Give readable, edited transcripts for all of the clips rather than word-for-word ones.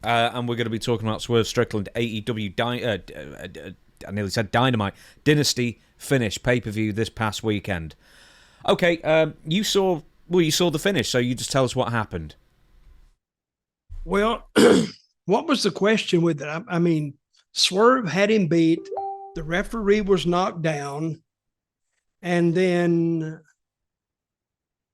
and we're going to be talking about Swerve Strickland AEW. I nearly said Dynamite Dynasty finish pay-per-view this past weekend. Okay, you saw the finish, so you just tell us what happened. Well, what was the question with it? I mean, Swerve had him beat. The referee was knocked down, and then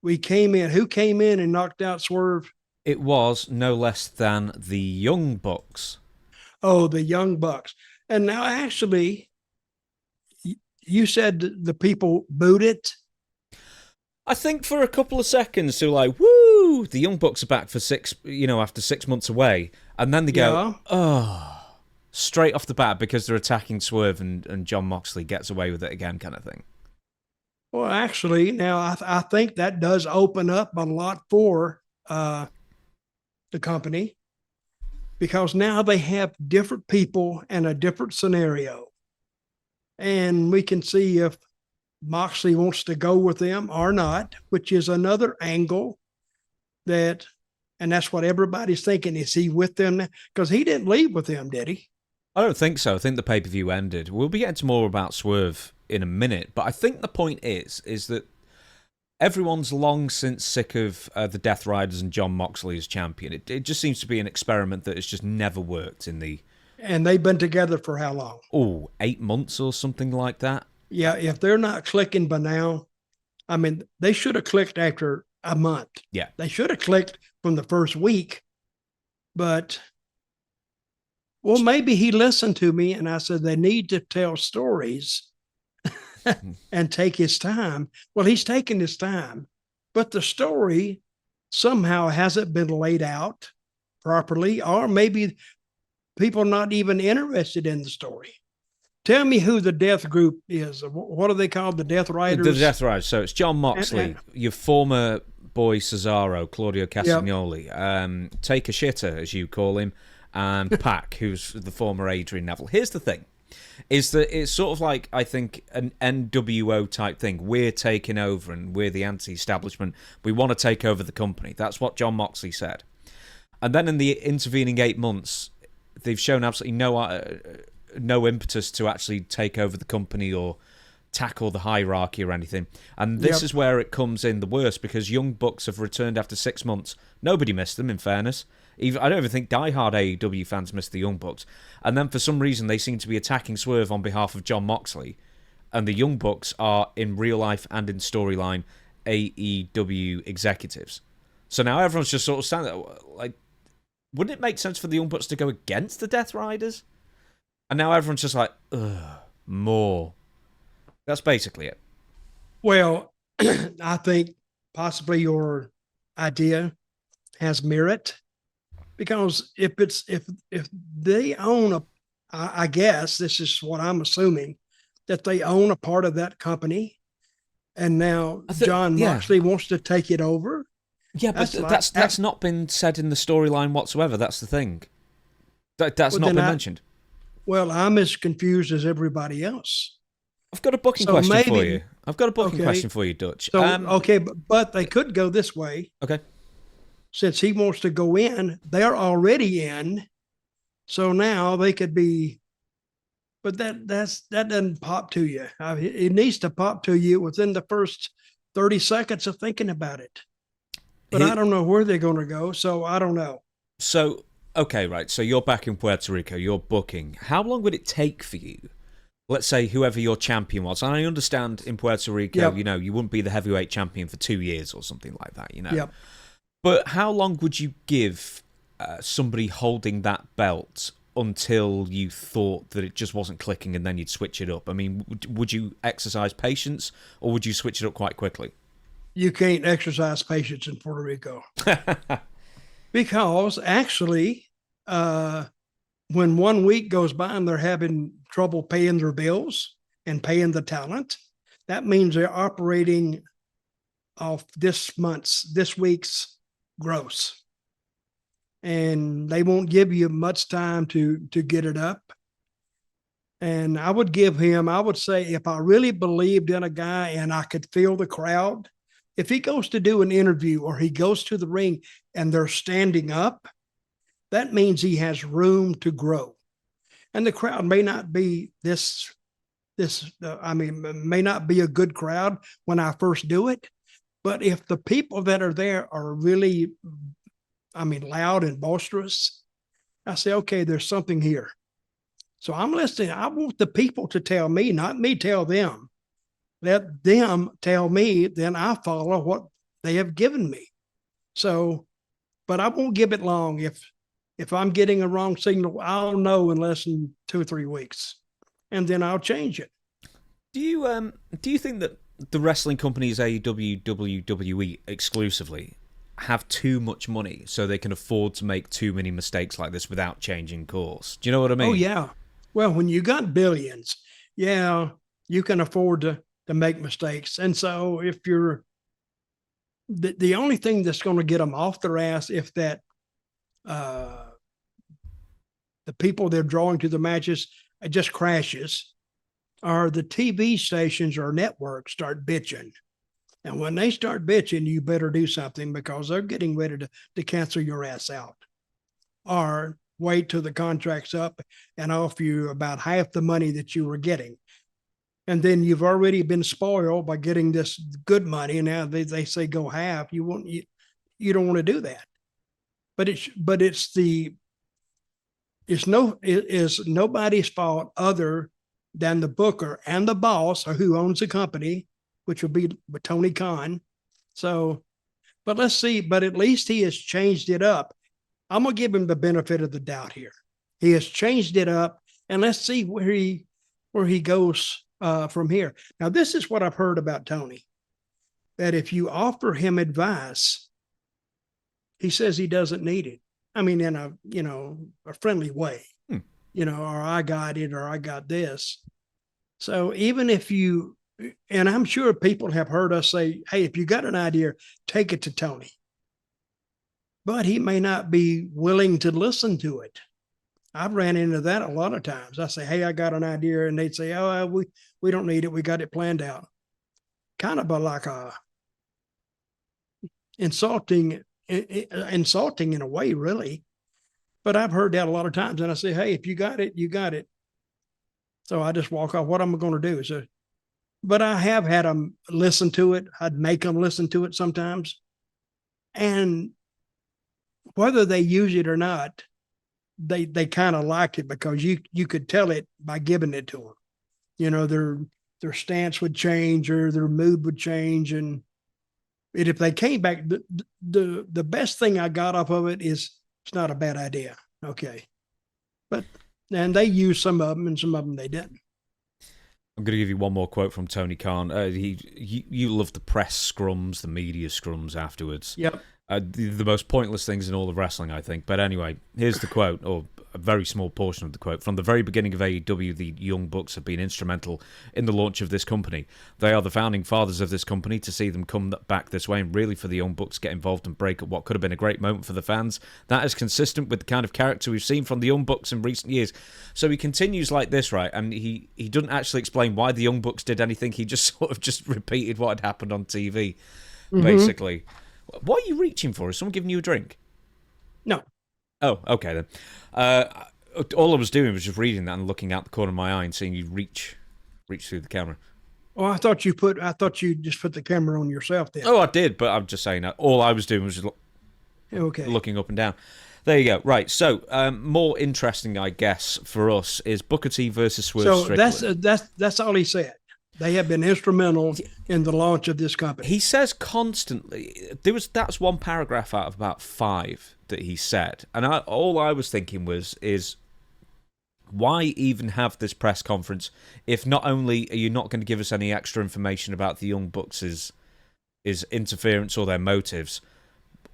we came in. Who came in and knocked out Swerve? It was no less than the Young Bucks. Oh, the Young Bucks. And now, actually, you said the people booed it. I think for a couple of seconds they're like, "Woo!" The Young Bucks are back for after 6 months away, and then they go, "Oh!" straight off the bat because they're attacking Swerve and Jon Moxley gets away with it again, kind of thing. Well, actually, now I think that does open up a lot for the company, because now they have different people and a different scenario. And we can see if Moxley wants to go with them or not, which is another angle and that's what everybody's thinking. Is he with them? Because he didn't leave with them, did he? I don't think so. I think the pay-per-view ended. We'll be getting to more about Swerve in a minute, but I think the point is that everyone's long since sick of the Death Riders and Jon Moxley as champion. It just seems to be an experiment that has just never worked in the... And they've been together for how long? 8 months or something like that. Yeah, if they're not clicking by now, I mean, they should have clicked after a month. Yeah. They should have clicked from the first week. But, well, maybe he listened to me and I said they need to tell stories and take his time. Well, he's taking his time, but the story somehow hasn't been laid out properly, or maybe people are not even interested in the story. Tell me who the Death Group is. What are they called? The Death Riders? The Death Riders. So it's Jon Moxley, your former boy Cesaro, Claudio Castagnoli, Take a Shitter, as you call him, and Pac, who's the former Adrian Neville. Here's the thing, is that it's sort of like, I think, an NWO type thing. We're taking over and we're the anti-establishment. We want to take over the company. That's what Jon Moxley said. And then in the intervening 8 months, they've shown absolutely no impetus to actually take over the company or tackle the hierarchy or anything. And this is where it comes in the worst, because Young Bucks have returned after 6 months. Nobody missed them, in fairness. I don't even think diehard AEW fans missed the Young Bucks. And then for some reason they seem to be attacking Swerve on behalf of Jon Moxley. And the Young Bucks are, in real life and in storyline, AEW executives. So now everyone's just sort of standing there, like, wouldn't it make sense for the Young Bucks to go against the Death Riders? And now everyone's just like, ugh, more. That's basically it. Well, I think possibly your idea has merit, because if they own I guess this is what I'm assuming, that they own a part of that company, and now Jon Moxley wants to take it over. Yeah, but that's not been said in the storyline whatsoever. That's the thing. That's not been mentioned. Well, I'm as confused as everybody else. I've got a booking question for you. I've got a booking question for you, Dutch. So, but they could go this way. Okay. Since he wants to go in, they're already in. So now they could be, but that doesn't pop to you. It needs to pop to you within the first 30 seconds of thinking about it. But I don't know where they're going to go, so I don't know. So, okay, right. So you're back in Puerto Rico. You're booking. How long would it take for you? Let's say whoever your champion was. And I understand in Puerto Rico, you wouldn't be the heavyweight champion for 2 years or something like that, Yep. But how long would you give somebody holding that belt until you thought that it just wasn't clicking and then you'd switch it up? I mean, would you exercise patience or would you switch it up quite quickly? You can't exercise patience in Puerto Rico. Because actually, when 1 week goes by and they're having trouble paying their bills and paying the talent, that means they're operating off this week's gross. And they won't give you much time to get it up. And I would say, if I really believed in a guy and I could feel the crowd, if he goes to do an interview or he goes to the ring and they're standing up, that means he has room to grow. And the crowd may not be may not be a good crowd when I first do it. But if the people that are there are really, loud and boisterous, I say, okay, there's something here. So I'm listening. I want the people to tell me, not me tell them. Let them tell me, then I follow what they have given me. So, but I won't give it long. If I'm getting a wrong signal, I'll know in less than 2 or 3 weeks, and then I'll change it. Do you think that the wrestling companies AEW, WWE exclusively have too much money so they can afford to make too many mistakes like this without changing course? Do you know what I mean? Oh yeah. Well, when you got billions, yeah, you can afford to make mistakes. And so if you're the only thing that's going to get them off their ass, if that the people they're drawing to the matches, it just crashes, or the TV stations or networks start bitching. And when they start bitching, you better do something, because they're getting ready to cancel your ass out, or wait till the contract's up and offer you about half the money that you were getting. And then you've already been spoiled by getting this good money. And now they say go half. You don't want to do that. But it is nobody's fault other than the booker and the boss, or who owns the company, which would be Tony Khan. So, but let's see. But at least he has changed it up. I'm gonna give him the benefit of the doubt here. He has changed it up, and let's see where he goes from here. Now, this is what I've heard about Tony, that if you offer him advice, he says he doesn't need it. I mean, in a friendly way, or I got it, or I got this. So even if you, and I'm sure people have heard us say, hey, if you got an idea, take it to Tony. But he may not be willing to listen to it. I've ran into that a lot of times. I say, hey, I got an idea. And they'd say, oh, we don't need it. We got it planned out. Kind of like insulting in a way, really. But I've heard that a lot of times. And I say, hey, if you got it, you got it. So I just walk off. What am I going to do? So, but I have had them listen to it. I'd make them listen to it sometimes. And whether they use it or not, they kind of liked it, because you could tell it by giving it to them. Their stance would change, or their mood would change, and if they came back, the best thing I got off of it is it's not a bad idea. Okay, and they used some of them, and some of them they didn't. I'm going to give you one more quote from Tony Khan. You love the press scrums, the media scrums afterwards. Yep. The most pointless things in all of wrestling, I think. But anyway, here's the quote, or a very small portion of the quote. From the very beginning of AEW, the Young Bucks have been instrumental in the launch of this company. They are the founding fathers of this company. To see them come back this way, and really for the Young Bucks to get involved and break up what could have been a great moment for the fans, that is consistent with the kind of character we've seen from the Young Bucks in recent years. So he continues like this, right? And he doesn't actually explain why the Young Bucks did anything. He just sort of just repeated what had happened on TV, basically. What are you reaching for? Is someone giving you a drink? No. Oh, okay then. All I was doing was just reading that and looking out the corner of my eye and seeing you reach through the camera. Oh, I thought you just put the camera on yourself then. Oh, I did, but I'm just saying that. All I was doing was just looking up and down. There you go. Right. So, more interesting, I guess, for us is Booker T versus Swerve Strickland. So that's all he said. They have been instrumental in the launch of this company. He says constantly. That's one paragraph out of about 5 that he said, and all I was thinking is why even have this press conference if not only are you not going to give us any extra information about the Young Bucks' interference or their motives,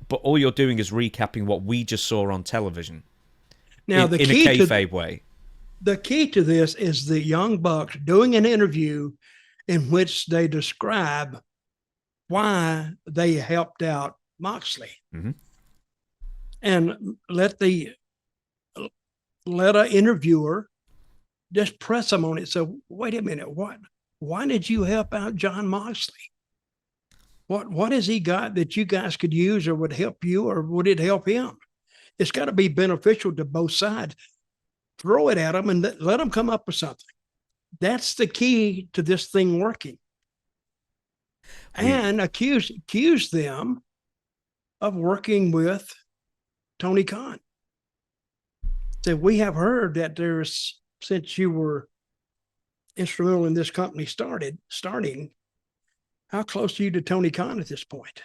but all you're doing is recapping what we just saw on television. Now, in a kayfabe way. The key to this is the Young Bucks doing an interview in which they describe why they helped out Moxley. Mm-hmm. And let an interviewer just press them on it. So, wait a minute, why did you help out John Moxley? What has he got that you guys could use or would help you, or would it help him? it's got to be beneficial to both sides. Throw it at them and let them come up with something. That's the key to this thing working. And accuse them of working with Tony Khan. So we have heard that since you were instrumental in this company starting, how close are you to Tony Khan at this point?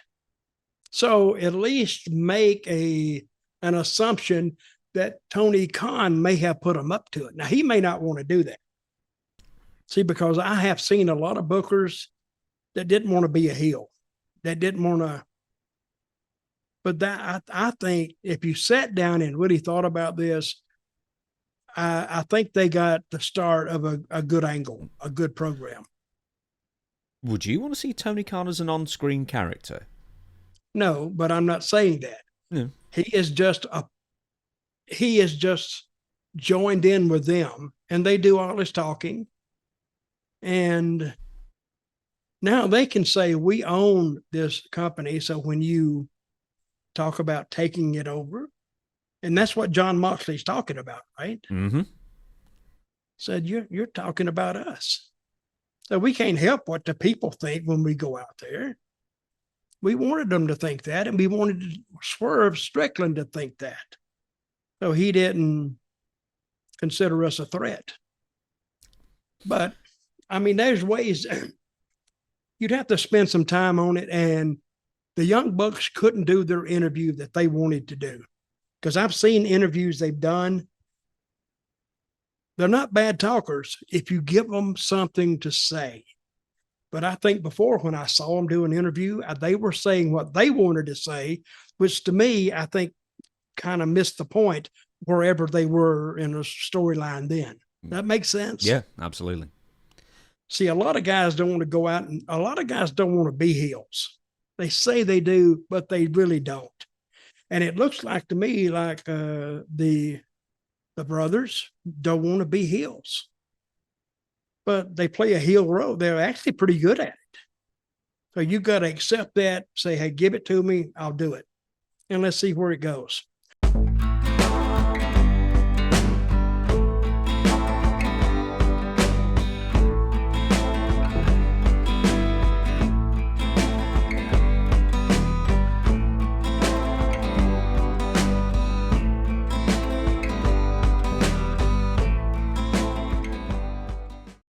So at least make an assumption that Tony Khan may have put him up to it. Now, he may not want to do that. See, because I have seen a lot of bookers that didn't want to be a heel, that didn't want to. But I think if you sat down and really thought about this, I think they got the start of a good angle, a good program. Would you want to see Tony Khan as an on-screen character? No, but I'm not saying that. Yeah. He is just joined in with them, and they do all this talking. And now they can say, we own this company. So when you talk about taking it over, and that's what John Moxley's talking about, right? Mm-hmm. Said, you're talking about us. So we can't help what the people think when we go out there. We wanted them to think that, and we wanted Swerve Strickland to think that. So he didn't consider us a threat. But, I mean, there's ways you'd have to spend some time on it, and the Young Bucks couldn't do their interview that they wanted to do. Because I've seen interviews they've done. They're not bad talkers if you give them something to say. But I think before, when I saw them do an interview, they were saying what they wanted to say, which to me, I think kind of missed the point wherever they were in the storyline then. That makes sense? Yeah, absolutely. See, a lot of guys don't want to go out, and a lot of guys don't want to be heels. They say they do, but they really don't. And it looks like to me like the brothers don't want to be heels. But they play a heel role. They're actually pretty good at it. So you got to accept that, say, hey, give it to me, I'll do it. And let's see where it goes.